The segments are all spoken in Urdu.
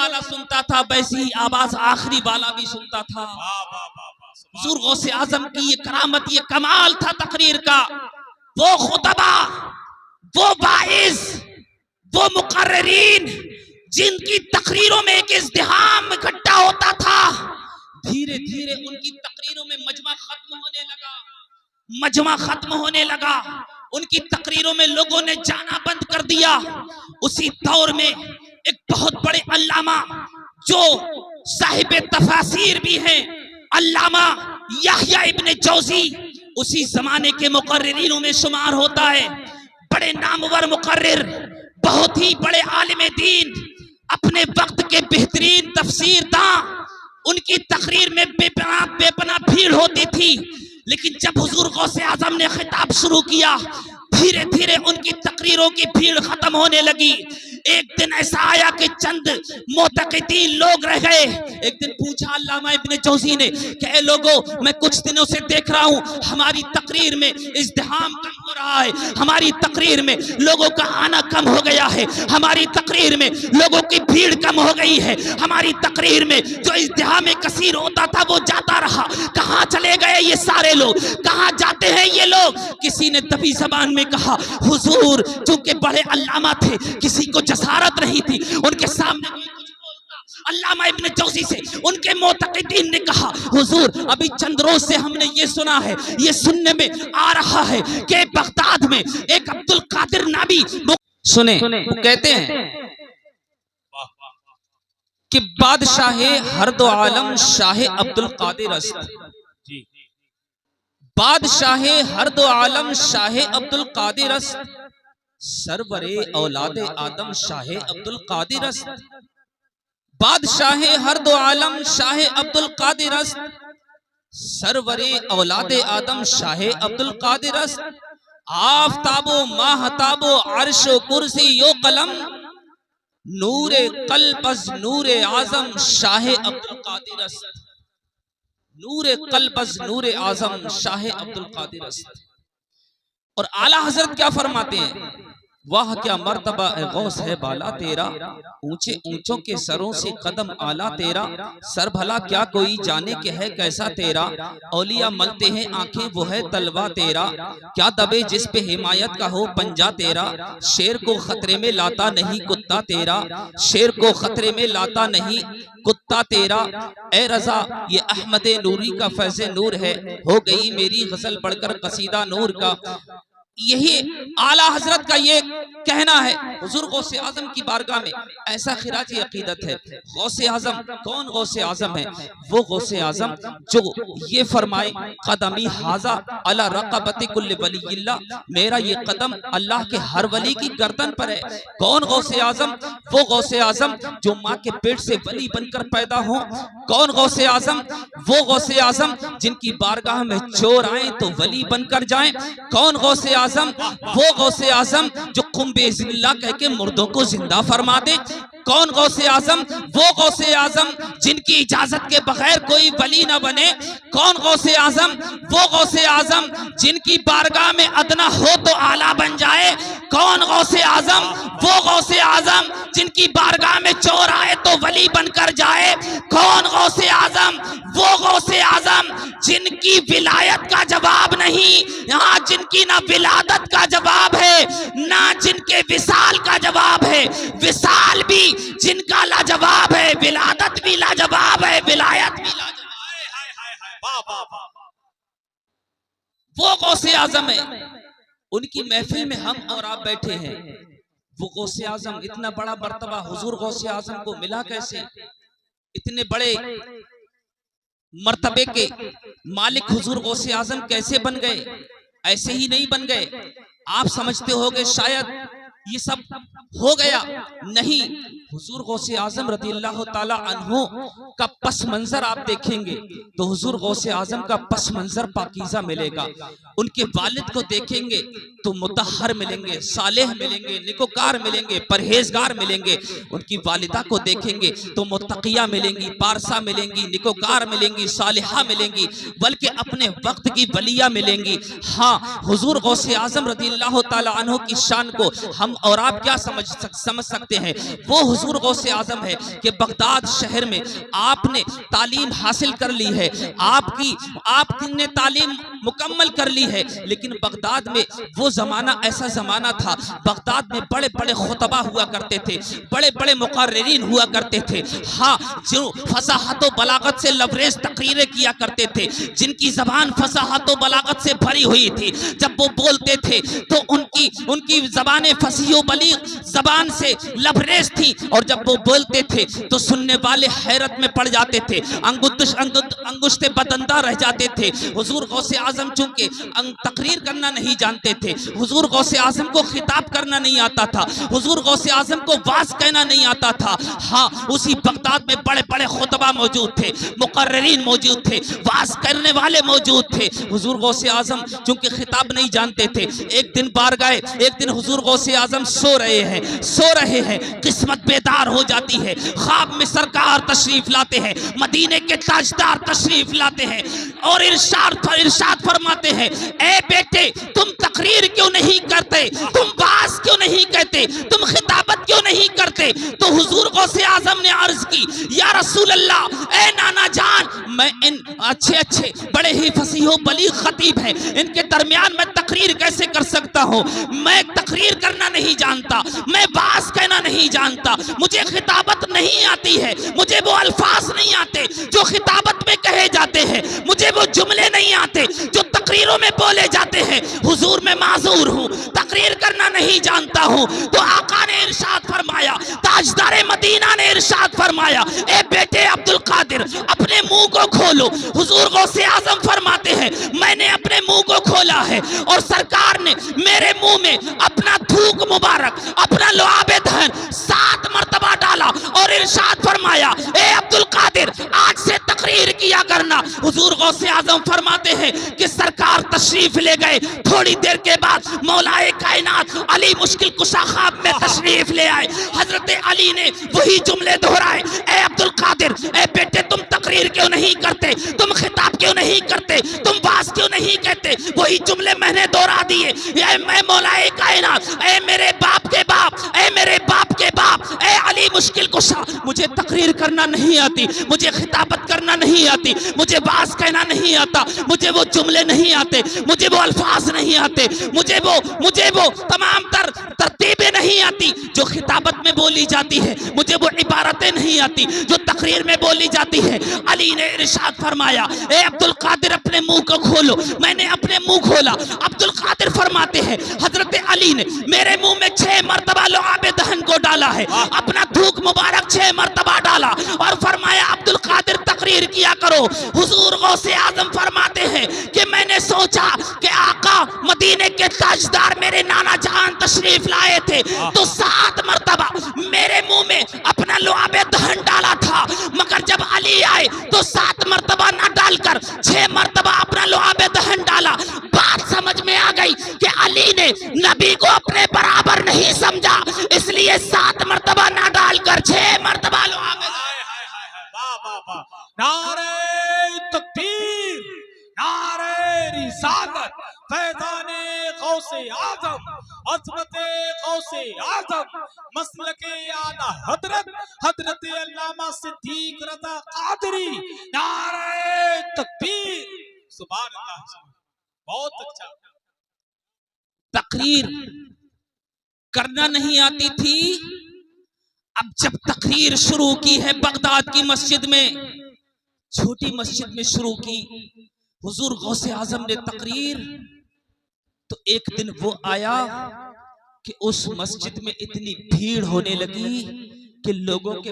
والا سنتا تھا ویسی ہی آواز آخری والا بھی سنتا تھا۔ حضور غوث اعظم کی یہ کرامت، یہ کمال تھا تقریر کا۔ وہ خطبہ، وہ واعظ، وہ مقررین جن کی تقریروں میں ایک ازدحام اکٹھا ہوتا تھا، دھیرے دھیرے ان کی تقریروں میں مجمع ختم ہونے لگا۔ ان کی تقریروں میں لوگوں نے جانا بند کر دیا۔ اسی دور میں ایک بہت بڑے علامہ جو صاحب تفاسیر بھی ہیں، علامہ یحییٰ ابن جوزی، اسی زمانے کے مقررینوں میں شمار ہوتا ہے۔ بڑے نامور مقرر، بہت ہی بڑے عالم دین، اپنے وقت کے بہترین تفسیر داں۔ ان کی تقریر میں بے پناہ بھیڑ ہوتی تھی، لیکن جب حضور غوث اعظم نے خطاب شروع کیا، دھیرے دھیرے ان کی تقریروں کی بھیڑ ختم ہونے لگی۔ ایک دن ایسا آیا کہ چند معتقدین لوگ رہ گئے۔ ایک دن پوچھا علامہ ابن جوزی نے کہ اے لوگوں، میں کچھ دنوں سے دیکھ رہا ہوں ہماری تقریر میں ازدحام کم ہو رہا ہے، ہماری تقریر میں لوگوں کا آنا کم ہو گیا ہے، ہماری تقریر میں لوگوں کی بھیڑ کم ہو گئی ہے، ہماری تقریر میں جو ازدحام کثیر ہوتا تھا وہ جاتا رہا۔ کہاں چلے گئے یہ سارے لوگ؟ کہاں جاتے ہیں یہ لوگ؟ کسی نے دبی زبان میں کہا، حضور چونکہ بڑے علامہ تھے، کسی کو جسارت نہیں تھی ان کے سامنے کچھ بولتا۔ علامہ ابن جوزی سے ان کے معتقدین نے کہا، حضور ابھی چند روز سے ہم نے یہ سنا ہے، یہ سننے میں آ رہا ہے کہ بغداد میں ایک عبد القادر نابی سنیں کہتے ہیں کہ بادشاہ ہر دو عالم شاہ عبد القادر است، بادشاہ ہر دو عالم شاہ عبد القادر است، سرور اولاد آدم شاہ عبد القادر است، بادشاہ ہر دو عالم شاہ عبد القادر است، سرور اولاد آدم شاہ عبد القادر است، آفتاب و ماہتاب و عرش و کرسی و قلم، نور قلب از نور اعظم شاہ عبد القادر است، نور قلب از نور اعظم شاہ عبد القادر است۔ اور اعلیٰ حضرت کیا فرماتے ہیں؟ واہ کیا مرتبہ اے غوث ہے بالا تیرا، اونچے اونچوں کے سروں سے قدم آلہ تیرا، سر بھلا کیا کوئی جانے کہ ہے کیسا تیرا، اولیاء ملتے ہیں آنکھیں وہ ہے تلوہ تیرا، کیا دبے جس پہ حمایت کا ہو پنجہ تیرا، شیر کو خطرے میں لاتا نہیں کتا تیرا، شیر کو خطرے میں لاتا نہیں کتا تیرا، اے رضا یہ احمد نوری کا فیض نور ہے، ہو گئی میری غزل پڑھ کر قصیدہ نور کا۔ یہی اعلیٰ حضرت کا یہ کہنا ہے۔ حضور غوث اعظم کی بارگاہ میں ایسا خراج عقیدت ہے۔ غوث اعظم کون غوث اعظم ہے؟ وہ غوث اعظم جو یہ فرمائے قدمی حاضا علی رقبت کل ولی اللہ، میرا یہ قدم اللہ کے ہر ولی کی گردن پر ہے۔ کون غوث اعظم؟ وہ غوث اعظم جو ماں کے پیٹ سے ولی بن کر پیدا ہوں۔ کون غوث اعظم؟ وہ غوث اعظم جن کی بارگاہ میں چور آئیں تو ولی بن کر جائیں۔ کون غوث اعظم؟ وہ غوث اعظم جو قم باذن اللہ کہہ کے مردوں کو زندہ فرما دے۔ کون غوث اعظم؟ وہ غوث اعظم جن کی اجازت کے بغیر کوئی ولی نہ بنے۔ کون غوث اعظم؟ وہ غوث اعظم جن کی بارگاہ میں ادنا ہو تو اعلیٰ بن جائے۔ کون غوث اعظم؟ وہ غوث اعظم جن کی بارگاہ میں چور آئے تو ولی بن کر جائے۔ کون غوث اعظم؟ وہ غوث اعظم جن کی ولایت کا جواب نہیں، یہاں جن کی نہ ولادت کا جواب ہے نہ جن کے وصال کا جواب ہے۔ وصال بھی جن کا لاجواب ہے، ولادت بھی لاجواب ہے، ولایت بھی لاجواب ہے۔ وہ غوث اعظم ہے، ان کی محفل میں ہم اور آپ بیٹھے ہیں۔ وہ غوث اعظم اتنا بڑا مرتبہ حضور غوث اعظم کو ملا کیسے؟ اتنے بڑے مرتبے کے مالک حضور غوث اعظم کیسے بن گئے؟ ایسے ہی نہیں بن گئے۔ آپ سمجھتے ہو کہ شاید یہ سب ہو گیا، نہیں۔ حضور غوث اعظم رضی اللہ تعالی عنہ کا پس منظر آپ دیکھیں گے تو حضور غوث اعظم کا پس منظر پاکیزہ ملے گا۔ ان کے والد کو دیکھیں گے تو مطہر ملیں گے، صالح ملیں گے، نیکوکار ملیں گے، پرہیزگار ملیں گے۔ ان کی والدہ کو دیکھیں گے تو متقیہ ملیں گی، پارسا ملیں گی، نیکوکار ملیں گی، صالحہ ملیں گی، بلکہ اپنے وقت کی ولیہ ملیں گی۔ ہاں، حضور غوث اعظم رضی اللہ تعالی عنہ کی شان کو ہم ہم اور آپ کیا سمجھ سکتے ہیں؟ وہ حضور غوث اعظم ہے کہ بغداد شہر میں آپ نے تعلیم حاصل کر لی ہے، آپ نے تعلیم مکمل کر لی ہے، لیکن بغداد میں وہ زمانہ ایسا زمانہ تھا، بغداد میں بڑے بڑے خطبہ ہوا کرتے تھے، بڑے بڑے مقررین ہوا کرتے تھے، ہاں جو فصاحت و بلاغت سے لبریز تقریریں کیا کرتے تھے، جن کی زبان فصاحت و بلاغت سے بھری ہوئی تھی، جب وہ بولتے تھے تو ان کی زبانیں فصیح و بلیغ زبان سے لبریز تھی، اور جب وہ بولتے تھے تو سننے والے حیرت میں پڑ جاتے تھے، انگشتے بدندہ رہ جاتے تھے۔ حضور غوث اعظم چونکہ تقریر کرنا نہیں جانتے تھے، حضور غوث اعظم کو خطاب کرنا نہیں آتا تھا، حضور غوث اعظم کو واز کہنا نہیں آتا تھا، ہاں اسی بغداد میں بڑے بڑے خطبہ موجود تھے، مقررین موجود تھے، واز کرنے والے موجود تھے۔ حضور غوث اعظم چونکہ خطاب نہیں جانتے تھے، ایک دن بار گئے، ایک دن حضور غوث اعظم سو رہے ہیں، قسمت بیدار ہو جاتی ہے، خواب میں سرکار تشریف لاتے ہیں، مدینے کے تاجدار تشریف لاتے ہیں، اور ارشاد فرماتے ہیں، اے بیٹے تم تقریر کیوں نہیں کرتے، تم باز کیوں نہیں کہتے، تم خطابت کیوں نہیں کرتے؟ تو حضور غوث اعظم نے عرض کی، یا رسول اللہ، اے نانا جان، میں ان اچھے بڑے ہی فصیح و بلیغ خطیب ہیں، ان کے درمیان میں تقریر کیسے کر سکتا ہوں؟ میں تقریر کرنا نہیں جانتا، میں باز کہنا نہیں جانتا، مجھے خطابت نہیں آتی ہے، مجھے وہ الفاظ نہیں آتے جو خطابت میں کہے جاتے ہیں، مجھے وہ جملے نہیں آتے جو تقریروں میں بولے جاتے ہیں، حضور میں معذور ہوں، تقریر کرنا نہیں جانتا ہوں۔ تو آقا نے ارشاد فرمایا، تاجدار مدینہ نے ارشاد فرمایا، اے بیٹے عبد القادر اپنے منہ کو کھولو۔ حضور غوث اعظم فرماتے ہیں، میں نے اپنے منہ کو کھولا ہے اور سرکار نے میرے منہ میں اپنا تھوک مبارک، اپنا لعاب دہن 7 مرتبہ ڈالا اور ارشاد فرمایا، اے عبد القادر آج سے تقریر کیا کرنا۔ حضور غوث اعظم فرماتے ہیں کہ سرکار تشریف لے گئے، تھوڑی دیر کے بعد مولا کائنات علی مشکل کشا خواب میں تشریف لے آئے، حضرت علی نے وہی جملے دہرائے، اے عبد القادر، اے بیٹے تم تقریر کیوں نہیں کرتے، تم خطاب کیوں نہیں کرتے، تم باز کیوں نہیں کہتے؟ وہی جملے میں نے دہرا دیے، اے میں مولا کائنات، اے میرے باپ کے باپ، اے میرے باپ کے باپ، اے علی مشکل کشا، مجھے تقریر کرنا نہیں آتی، مجھے خطابت کرنا نہیں آتی، مجھے باز کہنا نہیں آتا، مجھے وہ جملے نہیں آتے، مجھے وہ الفاظ نہیں آتے، مجھے وہ تمام ترتیبیں نہیں آتی جو خطابت میں بولی جاتی ہے، مجھے وہ عبارتیں نہیں آتی جو تقریر میں بولی جاتی ہے۔ علی نے ارشاد فرمایا، اے عبد القادر اپنے منہ کو کھولو۔ میں نے اپنے منہ کھولا۔ عبد القادر فرماتے ہیں، حضرت علی نے میرے منہ میں 6 مرتبہ لعاب دہن کو ڈالا ہے، اپنا تھوک مبارک 6 مرتبہ ڈالا اور فرمایا، عبد القادر تقریر کیا کرو۔ حضور غوث اعظم فرماتے ہیں کہ میں نے سوچا کہ آقا مدینے کے تاجدار میرے نانا جان تشریف لائے تھے تو 7 مرتبہ میرے منہ میں اپنا لعاب دہن ڈالا تھا، مگر جب علی آئے تو 7 مرتبہ نہ ڈال کر 6 مرتبہ اپنا لعاب دہن ڈالا۔ بات سمجھ میں آ گئی کہ علی نے نبی کو اپنے برابر نہیں سمجھا، اس لیے 7 مرتبہ نہ ڈال کر 6 مرتبہ لعاب دہن۔ نعرہ تکبیر، نعرہ رسالت، فیضان غوث اعظم، عظمت غوث اعظم، مسلک اعلیٰ حضرت علامہ صدیق رضا قادری، نعرہ تکبیر، سبحان اللہ۔ بہت اچھا۔ تقریر کرنا نہیں آتی تھی، اب جب تقریر شروع کی ہے بغداد کی مسجد میں، چھوٹی مسجد میں شروع کی، حضور غوث اعظم نے تقریر، تو ایک دن وہ آیا کہ اس مسجد میں اتنی بھیڑ ہونے لگی کہ لوگوں کے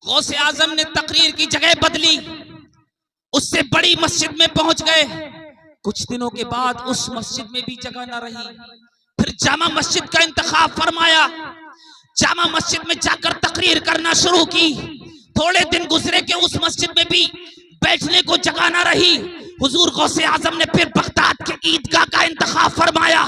غوث اعظم نے تقریر کی جگہ بدلی، اس سے بڑی مسجد میں پہنچ گئے۔ کچھ دنوں کے بعد اس مسجد میں بھی جگہ نہ رہی، پھر جامع مسجد کا انتخاب فرمایا، جامع مسجد میں جا کر تقریر کرنا شروع کی۔ تھوڑے دن گزرے کہ اس مسجد میں بھی بیٹھنے کو جگہ نہ رہی، حضور غوث اعظم نے پھر بغداد کے عیدگاہ کا انتخاب فرمایا۔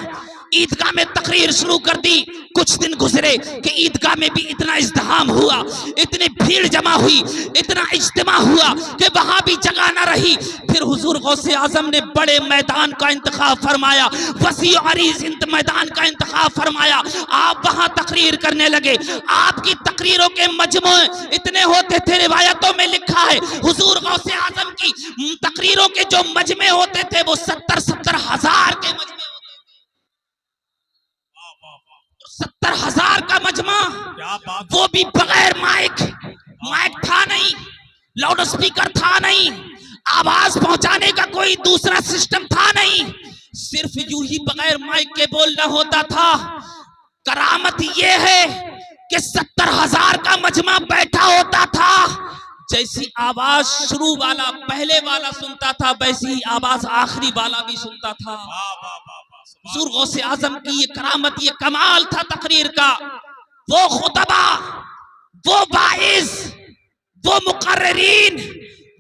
عیدگاہ میں تقریر شروع کر دی. کچھ دن گزرے کہ عیدگاہ میں بھی اتنا ازدحام ہوا, اتنی بھیڑ جمع ہوئی, اتنا اجتماع ہوا کہ وہاں بھی جگہ نہ رہی. پھر حضور غوث اعظم نے بڑے میدان کا انتخاب فرمایا, وسیع عریض میدان کا انتخاب فرمایا. آپ وہاں تقریر کرنے لگے. آپ کی تقریروں کے مجموعے اتنے ہوتے تھے, روایتوں میں لکھا ہے حضور غوث اعظم کی تقریروں کے جو مجمع ہوتے تھے وہ 70,000 کے مجمع ہوتے تھے. 70,000 کا مجمع, وہ بھی بغیر مائک تھا نہیں, لاؤڈ اسپیکر تھا نہیں, آواز پہنچانے کا کوئی دوسرا سسٹم تھا نہیں, صرف یوں ہی بغیر مائک کے بولنا ہوتا تھا. کرامت یہ ہے کہ 70,000 کا مجمع بیٹھا ہوتا تھا. جیسی آواز شروع والا پہلے والا سنتا تھا ویسی ہی آواز آخری والا بھی سنتا تھا. حضور غوث اعظم کی یہ کرامت, یہ کمال تھا تقریر کا. وہ خطبہ, وہ واعظ, وہ مقررین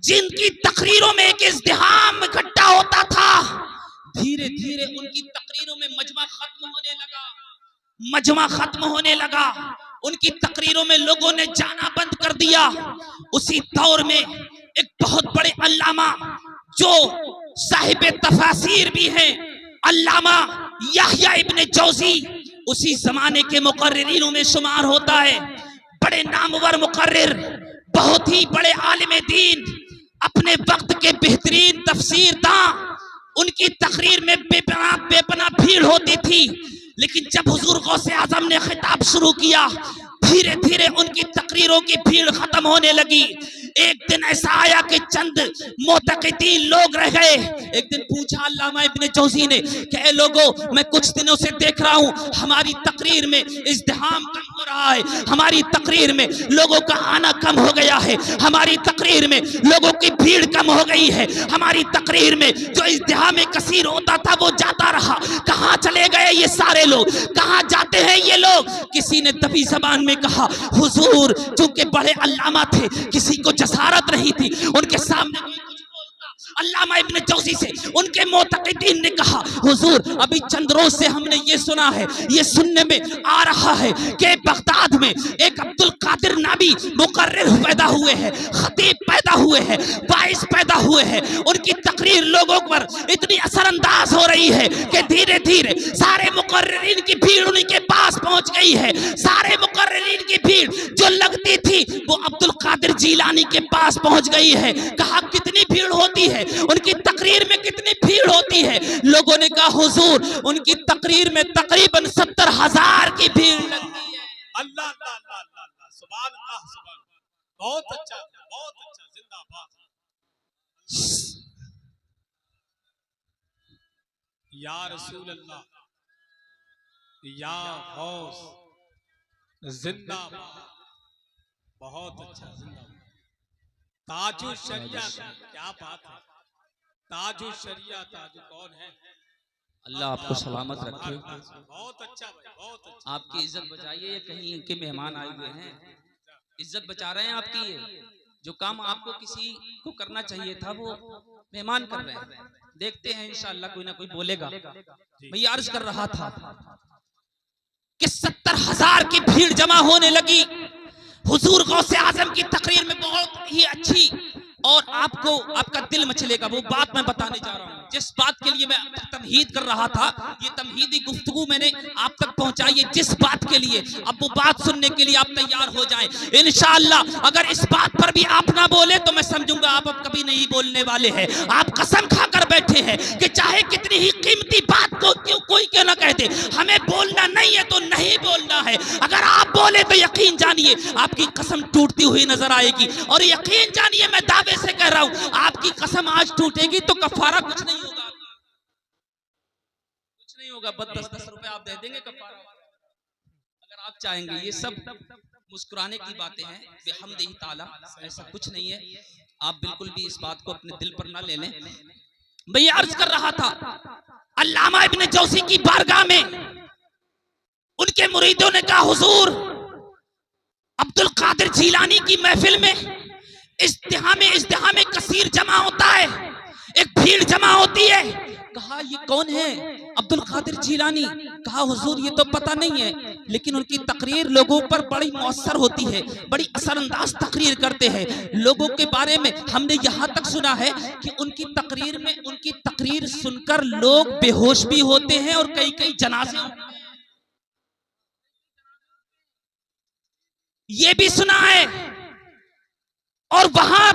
جن کی تقریروں میں ایک ازدحام اکٹھا ہوتا تھا, دھیرے دھیرے ان کی تقریروں میں مجمع ختم ہونے لگا. ان کی تقریروں میں لوگوں نے جانا بند کر دیا. اسی دور میں ایک بہت بڑے علامہ جو صاحب تفاسیر بھی ہیں, علامہ یحییٰ ابن جوزی, اسی زمانے کے مقررینوں میں شمار ہوتا ہے. بڑے نامور مقرر, بہت ہی بڑے عالم دین, اپنے وقت کے بہترین تفسیر داں. ان کی تقریر میں بے پناہ بھیڑ ہوتی تھی. لیکن جب حضور غوث اعظم نے خطاب شروع کیا, دھیرے دھیرے ان کی تقریروں کی بھیڑ ختم ہونے لگی. ایک دن ایسا آیا کہ چند معتقدین لوگ رہ گئے. ایک دن پوچھا علامہ ابن جوزی نے کہ اے لوگوں, میں کچھ دنوں سے دیکھ رہا ہوں ہماری تقریر میں ازدحام کم ہو رہا ہے, ہماری تقریر میں لوگوں کا آنا کم ہو گیا ہے, ہماری تقریر میں لوگوں کی بھیڑ کم ہو گئی ہے, ہماری تقریر میں جو ازدحام کثیر ہوتا تھا وہ جاتا رہا. کہاں چلے گئے یہ سارے لوگ, کہاں جاتے ہیں یہ لوگ؟ کسی نے دبی زبان میں کہا حضور چونکہ بڑے علامہ تھے, کسی کو جسارت نہیں تھی ان کے سامنے کوئی کچھ بولتا. علامہ ابن جوزی سے ان کے معتقدین نے کہا حضور ابھی چند روز سے ہم نے یہ سنا ہے, یہ سننے میں آ رہا ہے کہ بغداد میں ایک عبد القادر نابی مقرر پیدا ہوئے ہیں, خطیب پیدا ہوئے ہیں, باعث پیدا ہوئے ہیں. ان کی تقریر لوگوں پر اتنی اثر انداز ہو رہی ہے کہ دھیرے دھیرے سارے مقررین کی بھیڑ انہی کے پاس پہنچ گئی ہے. سارے مقررین کی بھیڑ جو لگتی تھی وہ عبد القادر جیلانی کے پاس پہنچ گئی ہے. کہا کتنی بھیڑ ہوتی ہے, ان کی تقریر میں کتنی بھیڑ ہوتی ہے؟ لوگوں نے کہا حضور ان کی تقریر میں تقریباً 70,000 کی بھیڑ لگتی ہے. اللہ اللہ اللہ اللہ اللہ, سبحان اللہ سبحان اللہ, بہت اچھا, زندہ باد. یا رسول اللہ, یا غوث, زندہ باد, بہت اچھا, زندہ باد. تاج الشریعہ, کیا بات ہے, تاج الشریعہ, تاج کون ہے؟ اللہ آپ کو سلامت رکھے, بہت اچھا بھائی, بہت اچھا. آپ کی عزت بچائیے. یہ کہیں کے مہمان آئے ہوئے ہیں, عزت بچا رہے ہیں آپ کی. یہ جو کام آپ کو کسی کو کرنا چاہیے تھا وہ مہمان کر رہے ہیں. دیکھتے ہیں انشاءاللہ کوئی نہ کوئی بولے گا. میں یہ عرض کر رہا تھا کہ 70,000 کی بھیڑ جمع ہونے لگی. حضور غوث اعظم کی تقریر میں بہت ہی اچھی, اور آپ کو آپ کا دل مچلے گا وہ بات میں بتانے جا رہا ہوں. جس بات کے لیے میں تمہید کر رہا تھا, یہ تمہیدی گفتگو میں نے آپ تک پہنچائی ہے جس بات کے لیے. اب وہ بات سننے کے لیے آپ تیار ہو جائیں انشاءاللہ. اگر اس بات پر بھی آپ نہ بولے تو میں سمجھوں گا آپ اب کبھی نہیں بولنے والے ہیں. آپ قسم کھا کر بیٹھے ہیں کہ چاہے کتنی ہی قیمتی بات کو کوئی کیوں نہ کہہ دے, ہمیں بولنا نہیں ہے تو نہیں بولنا ہے. اگر آپ بولے تو یقین جانیے آپ کی قسم ٹوٹتی ہوئی نظر آئے گی, اور یقین جانیے میں دعوے سے کہہ رہا ہوں آپ کی قسم آج ٹوٹے گی تو کفارہ کچھ نہیں ہوگا, کچھ نہیں ہوگا. بس 10 روپے آپ دے دیں گے کفارہ اگر آپ چاہیں گے. یہ سب مسکرانے کی باتیں ہیں بحمدہ تعالی, ایسا کچھ نہیں ہے. آپ بالکل بھی اس بات کو اپنے دل پر نہ لے لیں. میں یہ عرض کر رہا تھا علامہ ابن جوزی کی بارگاہ میں ان کے مریدوں نے کہا حضور عبد القادر جیلانی کی محفل میں ازدحام کثیر جمع ہوتا ہے, ایک بھیڑ جمع ہوتی ہے. کہا یہ کون ہے؟ عبد القادر جیلانی۔ کہا حضور یہ تو پتہ نہیں ہے، لیکن ان کی تقریر لوگوں پر بڑی مؤثر ہوتی ہے، بڑی اثر انداز تقریر کرتے ہیں لوگوں کے بارے میں۔ ہم نے یہاں تک سنا ہے کہ ان کی تقریر میں ان کی تقریر سن کر لوگ بے ہوش بھی ہوتے ہیں اور کئی کئی جنازے یہ بھی سنا ہے، اور وہاں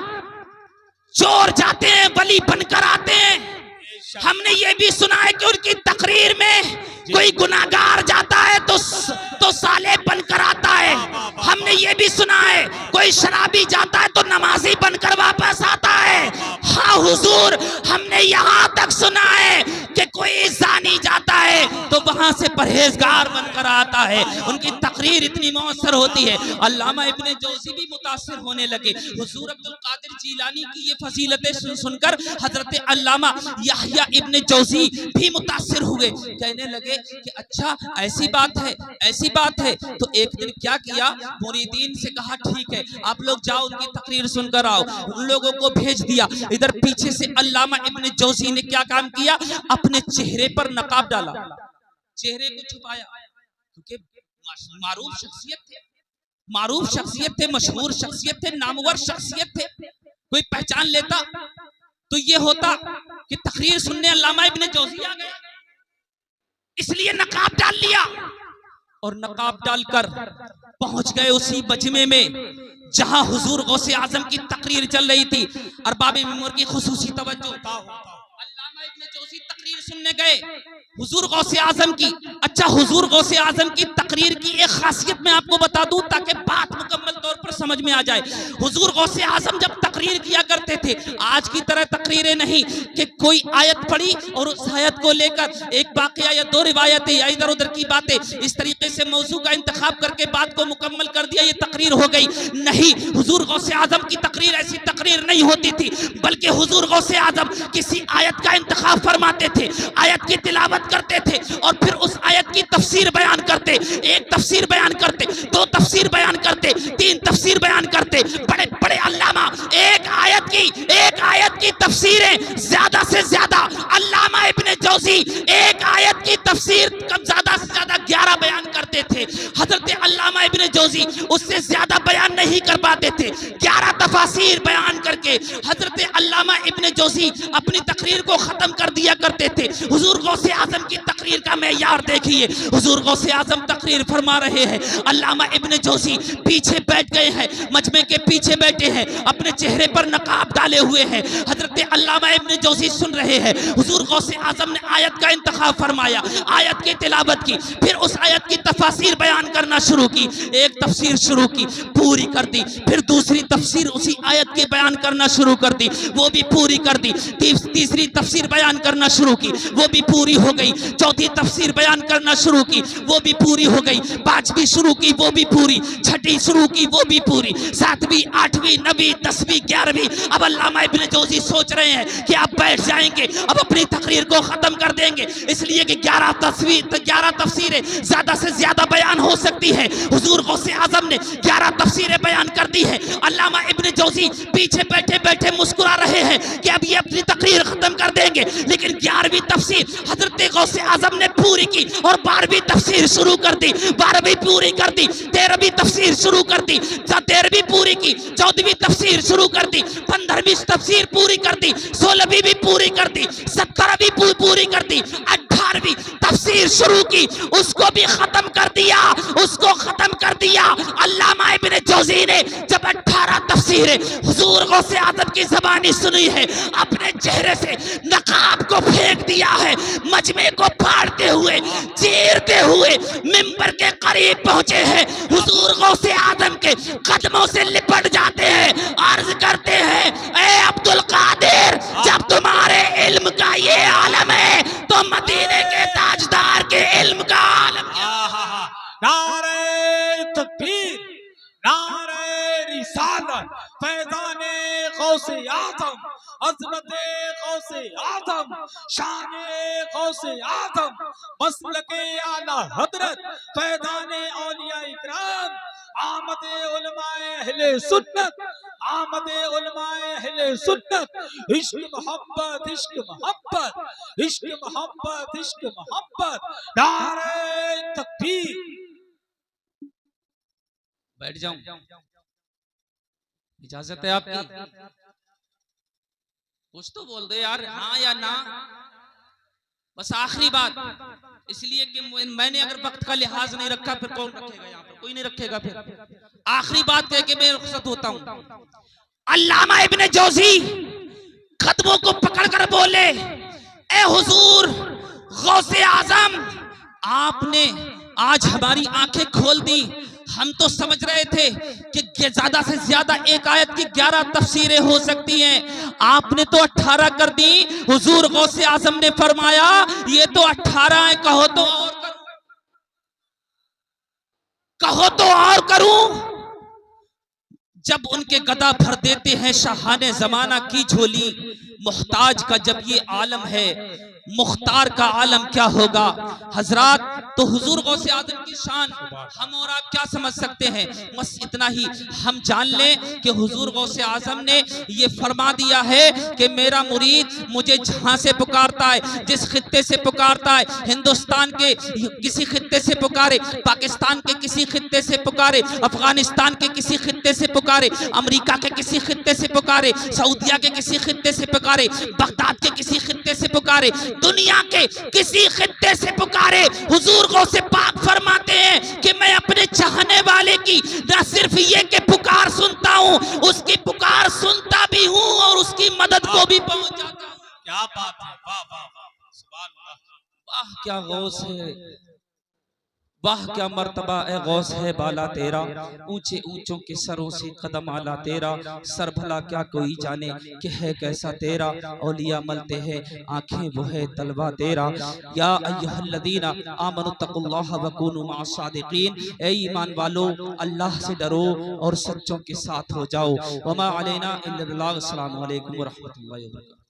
چور جاتے ہیں ولی بن کر آتے ہیں۔ ہم نے یہ بھی سنا ہے کہ ان کی تقریر میں کوئی گناہگار جاتا ہے تو صالح بن کر آتا ہے۔ ہم نے یہ بھی سنا ہے کوئی شرابی جاتا ہے تو نمازی بن کر واپس آتا ہے۔ ہاں حضور ہم نے یہاں تک سنا ہے کہ کوئی زانی جاتا ہے تو وہاں سے پرہیزگار بن کر آتا ہے۔ ان کی تقریر اتنی مؤثر ہوتی ہے۔ علامہ ابن جوزی بھی متاثر ہونے لگے۔ حضور عبد القادر جیلانی کی یہ فضیلتیں سن کر حضرت علامہ یحییٰ ابن جوزی بھی متاثر ہوئے، کہنے لگے کہ اچھا ایسی بات ہے، ایسی بات ہے۔ تو ایک دن کیا کیا، مریدین سے کہا ٹھیک ہے آپ لوگ جاؤ ان کی تقریر سن کر آؤ۔ ان لوگوں کو بھیج دیا۔ ادھر پیچھے سے علامہ ابن جوزی نے کیا کام کیا، اپنے چہرے پر نقاب ڈالا، چہرے کو چھپایا، کیونکہ معروف شخصیت تھے، معروف شخصیت تھے، مشہور شخصیت تھے، نامور شخصیت تھے، کوئی پہچان لیتا تو یہ ہوتا کہ تقریر سننے علامہ ابن جوزی آ گئے، اس لیے نقاب ڈال لیا، اور نقاب ڈال کر پہنچ گئے اسی مجمع میں جہاں حضور غوث اعظم کی تقریر چل رہی تھی۔ ارباب ممبر کی خصوصی توجہ، علامہ ابن جوزی تقریر سننے گئے حضور غوث اعظم کی۔ اچھا حضور غوث اعظم کی تقریر کی ایک خاصیت میں آپ کو بتا دوں تاکہ بات مکمل طور پر سمجھ میں آ جائے۔ حضور غوث اعظم جب تقریر کیا کرتے تھے آج کی طرح تقریریں نہیں کہ کوئی آیت پڑھی اور اس آیت کو لے کر ایک واقعہ یا دو روایتیں یا ادھر ادھر کی باتیں اس طریقے سے موضوع کا انتخاب کر کے بات کو مکمل کر دیا یہ تقریر ہو گئی، نہیں۔ حضور غوث اعظم کی تقریر ایسی تقریر نہیں ہوتی تھی، بلکہ حضور غوث اعظم کسی آیت کا انتخاب فرماتے تھے، آیت کی تلاوت کرتے تھے اور پھر اس آیت کی تفسیر بیان کرتے، ایک تفسیر بیان کرتے، دو تفسیر بیان کرتے، تین تفسیر بیان کرتے۔ بڑے بڑے علامہ ایک آیت کی تفسیریں زیادہ سے زیادہ، علامہ ابن جوزی ایک آیت کی تفسیر زیادہ سے زیادہ 11 بیان کرتے تھے۔ حضرت علامہ ابن جوزی اس سے زیادہ بیان نہیں کر پاتے تھے، 11 تفاسیر بیان کر کے حضرت علامہ ابن جوزی اپنی تقریر کو ختم کر دیا کرتے تھے۔ حضور غوث اعظم کی تقریر کا معیار دیکھیے، حضور غوث اعظم تقریر فرما رہے ہیں، علامہ ابن جوزی پیچھے بیٹھ گئے ہیں، مجمع کے پیچھے بیٹھے ہیں، اپنے چہرے پر نقاب ڈالے ہوئے ہیں۔ حضرت علامہ ابن جوزی سن رہے ہیں، حضور غوث اعظم نے آیت کا انتخاب فرمایا، آیت کی تلاوت کی، پھر اس آیت کی تفاسیر بیان کرنا شروع کی، ایک تفسیر شروع کی پوری کر دی، پھر دوسری تفسیر اسی آیت کی بیان کرنا شروع کر دی، وہ بھی پوری کر دی، تیسری تفسیر بیان کرنا شروع کی، وہ بھی پوری ہو گئی، چوتھی تفسیر بیان کرنا شروع کی، وہ بھی پوری ہو گئی، پانچویں شروع کی وہ بھی پوری، چھٹی شروع کی وہ بھی پوری، ساتویں، آٹھویں، نویں، 10ویں، 11ویں۔ اب علامہ ابن جوزی سوچ رہے ہیں کہ اب بیٹھ جائیں گے، اب اپنی تقریر کو ختم کر دیں گے، اس لیے کہ 11 تفسیریں زیادہ سے زیادہ بیان ہو سکتی ہے۔ حضور غوث اعظم نے 11 تفسیریں بیان کر دی ہے۔ علامہ ابن جوزی پیچھے بیٹھے بیٹھے مسکرا رہے ہیں کہ اب یہ اپنی تقریر ختم کر دیں گے، لیکن 11ویں تفسیر حضرت غوث اعظم نے پوری کی اور 12ویں تفسیر شروع کر دی، 12ویں پوری کر دی، 13ویں تفسیر شروع کر دی، 13ویں پوری کی، 14ویں تفسیر شروع کر دی، 15ویں تفسیر پوری کر دی، 16ویں بھی پوری کر دی، 17ویں پوری کر دی، 18ویں تفسیر شروع کی، اس کو بھی ختم کر دیا، اس کو ختم کر دیا۔ علامہ ابن جوزی نے جب 18 تفسیریں حضور غوث اعظم کی زبانی سنی ہے، اپنے چہرے سے نقاب کو پھینک دیا ہے، مجمع کو پھاڑتے ہوئے، چیرتے ہوئے منبر کے قریب پہنچے ہیں، حضور غوث اعظم کے قدموں سے لپٹ جاتے ہیں، عرض کرتے ہیں اے عبد القادر، جب تمہارے علم کا یہ عالم ہے تو مدینے کے تاجدار کے علم کا عالم کیا؟ نعرہ تکبیر، نعرہ رسالت، فیضان غوث اعظم، عظمت غوث اعظم، شان غوث اعظم، مسلک اعلی حضرت، فیضان اولیاء اکرام، آمد علماء اہل سنت، آمد علماء اہل سنت، عشق محبت عشق محبت عشق محبت عشق محبت، نعرہ تکبیر۔ بیٹھ جاؤں، اجازت ہے آپ کی؟ کچھ تو بول دے یار، ہاں یا نہ۔ بس آخری بات، اس لیے کہ میں نے اگر وقت کا لحاظ نہیں رکھا پھر کون رکھے گا یہاں پر؟ کوئی نہیں رکھے گا۔ پھر آخری بات کہہ کے میں رخصت ہوتا ہوں۔ علامہ ابن جوزی قدموں کو پکڑ کر بولے، اے حضور غوث اعظم، آپ نے آج ہماری آنکھیں کھول دی۔ ہم تو سمجھ رہے تھے کہ زیادہ سے زیادہ ایک آیت کی 11 تفسیریں ہو سکتی ہیں، آپ نے تو 18 کر دی۔ حضور غوث اعظم نے فرمایا یہ تو 18 ہیں، کہو تو اور کروں، کہو تو اور کروں۔ جب ان کے گدا بھر دیتے ہیں شاہان زمانہ کی جھولی، محتاج کا جب یہ عالم ہے، مختار کا عالم کیا ہوگا؟ حضرات تو حضور غوث اعظم کی شان ہم اور آپ کیا سمجھ سکتے ہیں؟ بس اتنا ہی ہم جان لیں کہ حضور غوث اعظم نے یہ فرما دیا ہے کہ میرا مرید مجھے جہاں سے پکارتا ہے، جس خطے سے پکارتا ہے، ہندوستان کے کسی خطے سے پکارے، پاکستان کے کسی خطے سے پکارے، افغانستان کے کسی خطے سے پکارے، امریکہ کے کسی خطے سے پکارے، سعودیہ کے کسی خطے سے پکارے، بغداد کے کسی خطے سے پکارے، دنیا کے کسی خطے سے پکارے، حضور غوث پاک فرماتے ہیں کہ میں اپنے چاہنے والے کی نہ صرف یہ کہ پکار سنتا ہوں، اس کی پکار سنتا بھی ہوں اور اس کی مدد کو بھی پہنچ جاتا ہوں۔ کیا بات ہے، واہ واہ واہ، سبحان اللہ۔ واہ کیا غوث ہے، واہ کیا مرتبہ اے غوث ہے بالا تیرا، اونچے اونچوں کے سروں سے قدم آلا تیرا، سر بھلا کیا کوئی جانے کہ ہے کیسا تیرا، اولیاء ملتے ہیں آنکھیں وہ ہے تلوہ تیرا۔ یا ایہا الذین آمنوا اتقوا اللہ وکونوا مع الصادقین، اے ایمان والو اللہ سے ڈرو اور سچوں کے ساتھ ہو جاؤ۔ وما علینا الا البلاغ۔ السلام علیکم ورحمۃ اللہ وبرکاتہ۔